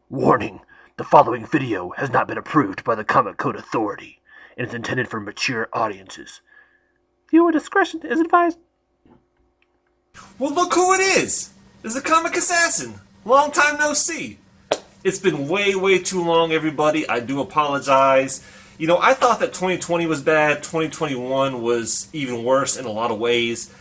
Warning: the following video has not been approved by the Comic Code Authority and is intended for mature audiences. Viewer discretion is advised. Well, look who it is! It's the Comic Assassin! Long time no see! It's been way too long, everybody. I do apologize. You know, I thought that 2020 was bad. 2021 was even worse in a lot of ways.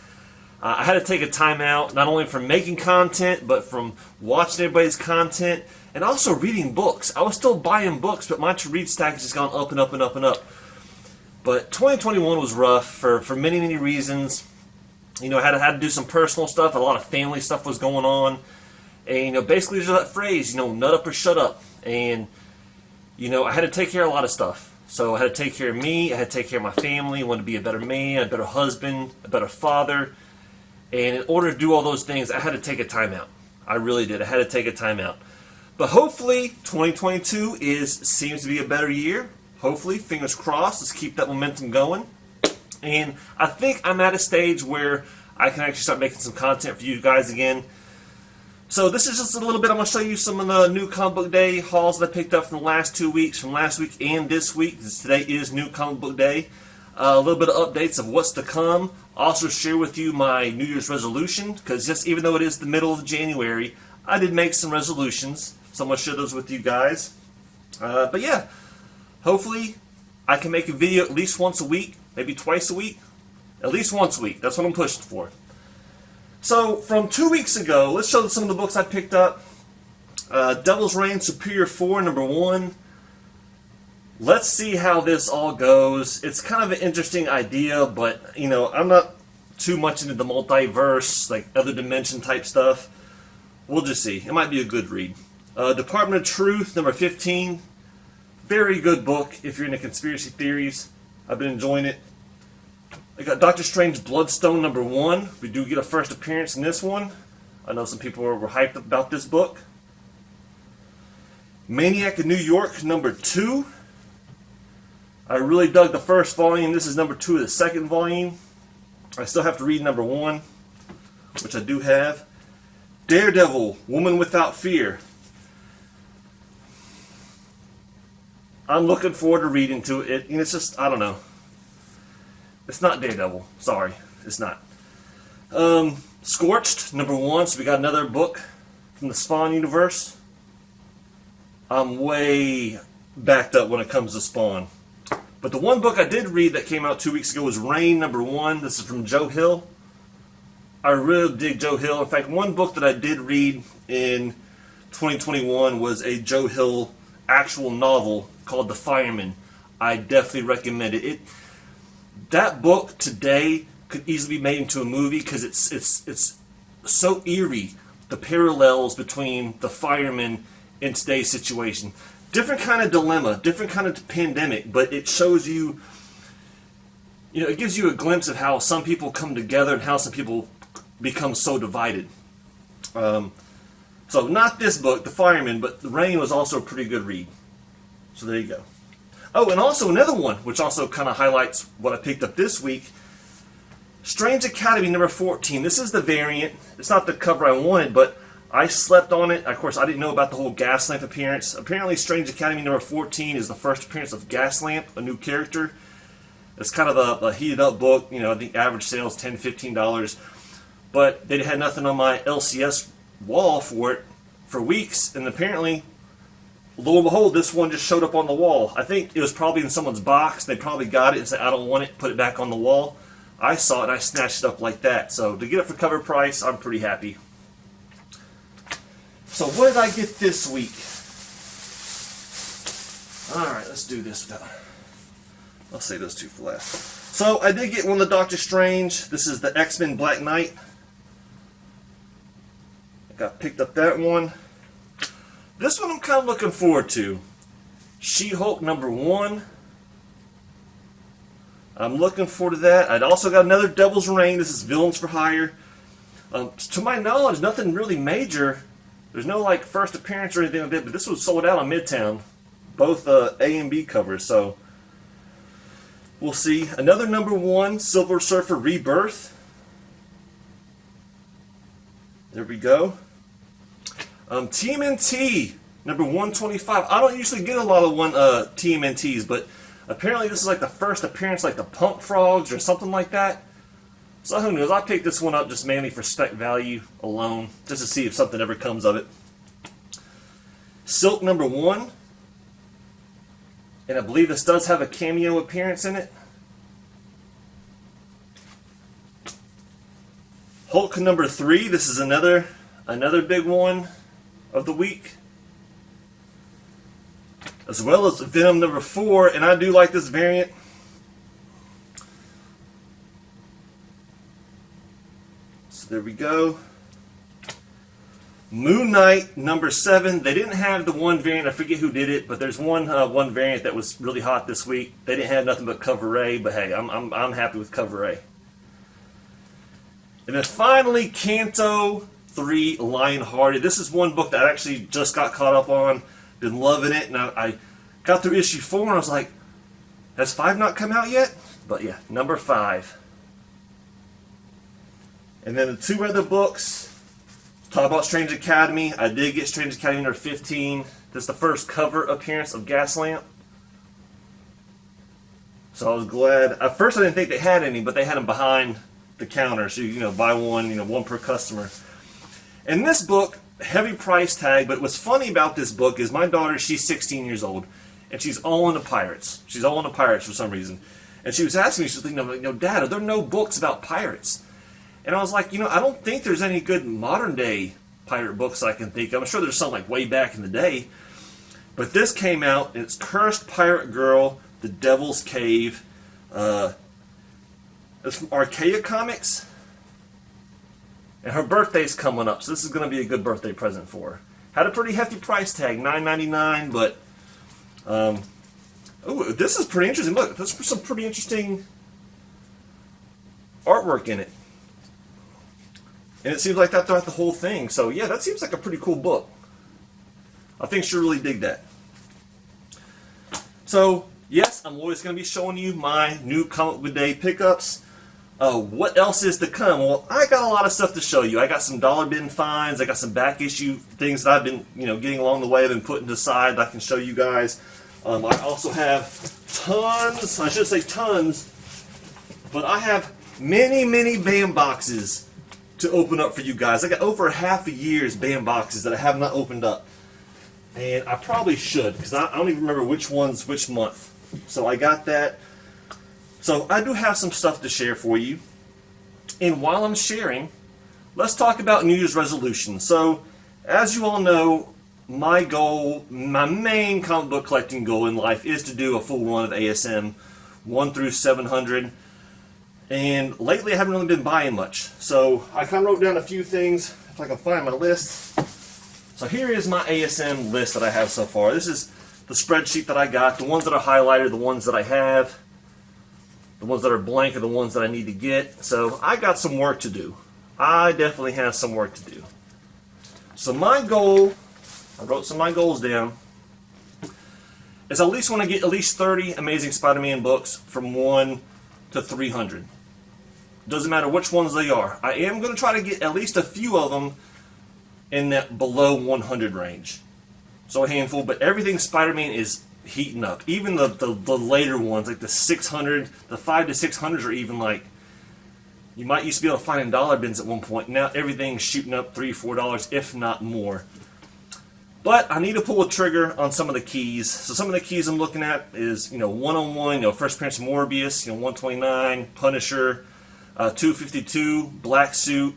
I had to take a time out, not only from making content, but from watching everybody's content, and also reading books. I was still buying books, but my to-read stack has just gone up and up and up and up. But 2021 was rough for many reasons. You know, I had to do some personal stuff. A lot of family stuff was going on. And, you know, basically there's that phrase, you know, nut up or shut up. And, you know, I had to take care of a lot of stuff. So I had to take care of me. I had to take care of my family. I wanted to be a better man, a better husband, a better father. And in order to do all those things, I had to take a time out. I really did. I had to take a time out. But hopefully, 2022 seems to be a better year. Hopefully, fingers crossed, let's keep that momentum going. And I think I'm at a stage where I can actually start making some content for you guys again. So this is just a little bit. I'm going to show you some of the new Comic Book Day hauls that I picked up from the last 2 weeks, from last week and this week. Today is New Comic Book Day. A little bit of updates of what's to come. Also share with you my New Year's resolution, because just even though it is the middle of January, I did make some resolutions. So I'm going to share those with you guys. But yeah, hopefully I can make a video at least once a week, maybe twice a week. At least once a week. That's what I'm pushing for. So from 2 weeks ago, let's show some of the books I picked up. Devil's Reign Superior 4, number 1. Let's see how this all goes. It's kind of an interesting idea, but, you know, I'm not too much into the multiverse, like other dimension type stuff. We'll just see. It might be a good read. Department of Truth, number 15. Very good book if you're into conspiracy theories. I've been enjoying it. I got Doctor Strange Bloodstone, number 1. We do get a first appearance in this one. I know some people were hyped about this book. Maniac in New York, number 2. I really dug the first volume. This is number 2 of the second volume. I still have to read number 1, which I do have. Daredevil, Woman Without Fear. I'm looking forward to reading to it. And it's just, I don't know. It's not Daredevil. Sorry, it's not. Scorched, number 1. So we got another book from the Spawn universe. I'm way backed up when it comes to Spawn. But the one book I did read that came out 2 weeks ago was Rain, number 1. This is from Joe Hill. I really dig Joe Hill. In fact, one book that I did read in 2021 was a Joe Hill actual novel called The Fireman. I definitely recommend it. That book today could easily be made into a movie because it's so eerie, the parallels between the fireman and today's situation. Different kind of dilemma, different kind of pandemic, but it shows you, you know, it gives you a glimpse of how some people come together and how some people become so divided. So not this book, The Fireman, but The Rain was also a pretty good read. So there you go. Oh, and also another one, which also kind of highlights what I picked up this week. Strange Academy, number 14. This is the variant. It's not the cover I wanted, but I slept on it. Of course, I didn't know about the whole Gaslamp appearance. Apparently, Strange Academy number 14 is the first appearance of Gaslamp, a new character. It's kind of a heated up book. You know, the average sale is $10, $15. But they had nothing on my LCS wall for it for weeks. And apparently, lo and behold, this one just showed up on the wall. I think it was probably in someone's box. They probably got it and said, I don't want it, put it back on the wall. I saw it and I snatched it up like that. So to get it for cover price, I'm pretty happy. So what did I get this week? Alright, let's do this. I'll save those two for last. So I did get one of the Doctor Strange. This is the X-Men Black Knight. I picked up that one. This one I'm kind of looking forward to. She-Hulk number 1. I'm looking forward to that. I'd also got another Devil's Reign. This is Villains for Hire. To my knowledge, nothing really major. There's no like first appearance or anything like that, but this was sold out on Midtown. Both A and B covers, so we'll see. Another number 1, Silver Surfer Rebirth. There we go. TMNT number 125. I don't usually get a lot of TMNTs, but apparently this is like the first appearance, like the Punk Frogs or something like that. So who knows? I picked this one up just mainly for spec value alone, just to see if something ever comes of it. Silk number 1, and I believe this does have a cameo appearance in it. Hulk number 3. This is another big one of the week, as well as Venom number 4, and I do like this variant. So there we go. Moon Knight number 7. They didn't have the one variant, I forget who did it, but there's one variant that was really hot this week. They didn't have nothing but cover A, but hey, I'm happy with cover A. And then finally, Canto 3 Lionhearted. This is one book that I actually just got caught up on. Been loving it, and I got through issue 4 and I was like, has 5 not come out yet? But yeah, number 5. And then the 2 other books, talk about Strange Academy. I did get Strange Academy number 15. This is the first cover appearance of Gaslamp. So I was glad. At first I didn't think they had any, but they had them behind the counter. So you buy one, one per customer. And this book, heavy price tag, but what's funny about this book is my daughter, she's 16 years old, and she's all into pirates. She's all into pirates for some reason. And she was asking me, she was thinking, Dad, are there no books about pirates? And I was like, I don't think there's any good modern day pirate books I can think of. I'm sure there's some like way back in the day. But this came out, and it's Cursed Pirate Girl, The Devil's Cave. It's from Archaea Comics. And her birthday's coming up, so this is going to be a good birthday present for her. Had a pretty hefty price tag, $9.99, but oh, this is pretty interesting. Look, there's some pretty interesting artwork in it. And it seems like that throughout the whole thing. So yeah, that seems like a pretty cool book. I think she'll really dig that. So yes, I'm always going to be showing you my new Comic Book Day pickups. What else is to come? Well, I got a lot of stuff to show you. I got some dollar bin finds. I got some back issue things that I've been, getting along the way. I've been putting aside that I can show you guys. I also have tons, I should say tons, but I have many, many BAM boxes to open up for you guys. I got over half a year's BAM boxes that I have not opened up. And I probably should, because I don't even remember which one's which month. So I got that. So I do have some stuff to share for you. And while I'm sharing, let's talk about New Year's resolutions. So, as you all know, my goal, my main comic book collecting goal in life is to do a full run of ASM 1 through 700. And lately I haven't really been buying much. So I kind of wrote down a few things, if I can find my list. So here is my ASM list that I have so far. This is the spreadsheet that I got. The ones that are highlighted, the ones that I have. The ones that are blank are the ones that I need to get. So I got some work to do. I definitely have some work to do. So my goal, I wrote some of my goals down, is I at least want to get at least 30 Amazing Spider-Man books from 1 to 300. Doesn't matter which ones they are. I am going to try to get at least a few of them in that below 100 range. So a handful, but everything Spider-Man is heating up. Even the later ones, like the 600, the 5 to 600s are even like, you might used to be able to find in dollar bins at one point. Now everything's shooting up $3, $4, if not more. But I need to pull a trigger on some of the keys. So some of the keys I'm looking at is, 101, First Appearance Morbius, 129, Punisher, 252, Black Suit.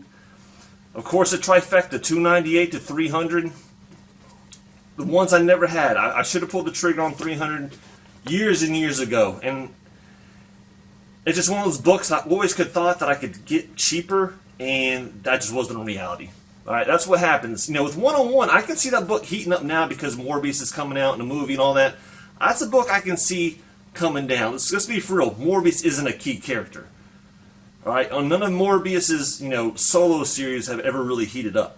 Of course, the trifecta, 298 to 300. The ones I never had. I should have pulled the trigger on 300 years and years ago. And it's just one of those books I always could thought that I could get cheaper, and that just wasn't a reality. All right, that's what happens. With 101, I can see that book heating up now because Morbius is coming out in a movie and all that. That's a book I can see coming down. Let's be for real. Morbius isn't a key character. All right, none of Morbius's solo series have ever really heated up.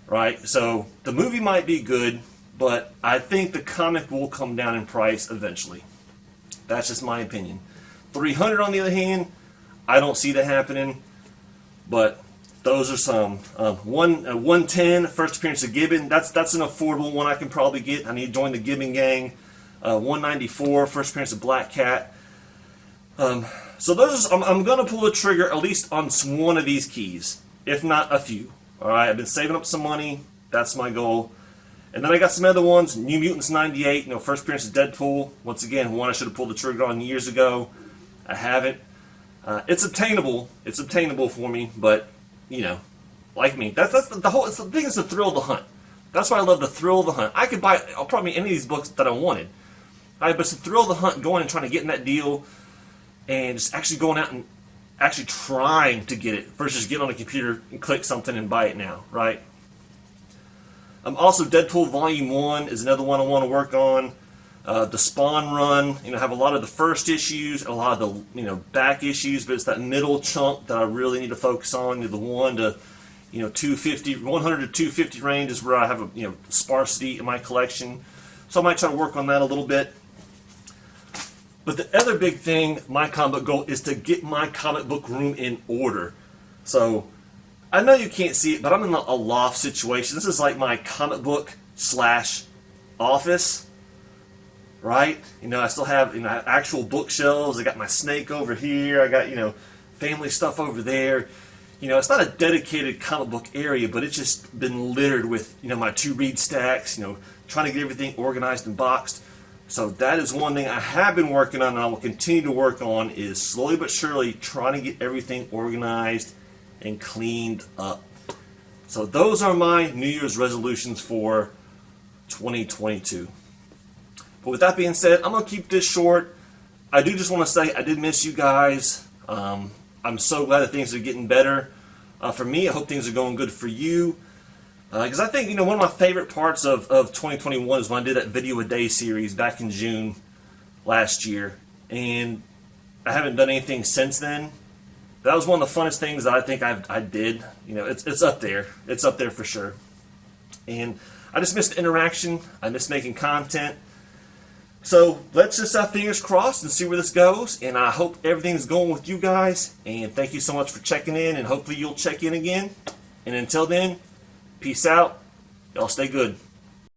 Right, so the movie might be good, but I think the comic will come down in price eventually. That's just my opinion. 300 on the other hand, I don't see that happening, but those are some. 110, first appearance of Gibbon. That's an affordable one I can probably get. I need to join the Gibbon gang. 194, first appearance of Black Cat. So those are, I'm going to pull the trigger at least on one of these keys, if not a few. All right, I've been saving up some money. That's my goal. And then I got some other ones. New Mutants 98, first appearance of Deadpool. Once again, one I should have pulled the trigger on years ago. I haven't. It's obtainable. It's obtainable for me, but like me, that's the whole. It's the thing is the thrill of the hunt. That's why I love the thrill of the hunt. I could buy probably any of these books that I wanted. But it's the thrill of the hunt, going and trying to get in that deal, and just actually going out and actually trying to get it versus get on a computer and click something and buy it now, right? Also, Deadpool Volume 1 is another one I want to work on. The Spawn run, have a lot of the first issues, a lot of the back issues, but it's that middle chunk that I really need to focus on. The 1 to 250, 100 to 250 range is where I have a sparsity in my collection, so I might try to work on that a little bit. But the other big thing, my comic book goal, is to get my comic book room in order. So I know you can't see it, but I'm in a loft situation. This is like my comic book / office, right? I still have actual bookshelves. I got my snake over here. I got family stuff over there. It's not a dedicated comic book area, but it's just been littered with my 2 read stacks. Trying to get everything organized and boxed. So that is one thing I have been working on, and I will continue to work on, is slowly but surely trying to get everything organized and cleaned up. So those are my New Year's resolutions for 2022. But with that being said, I'm going to keep this short. I do just want to say I did miss you guys. I'm so glad that things are getting better. For me, I hope things are going good for you. Because I think, one of my favorite parts of 2021 is when I did that video a day series back in June last year. And I haven't done anything since then. That was one of the funnest things that I think I did. It's up there. It's up there for sure. And I just miss the interaction. I miss making content. So let's just have fingers crossed and see where this goes. And I hope everything's going with you guys. And thank you so much for checking in. And hopefully you'll check in again. And until then, peace out. Y'all stay good.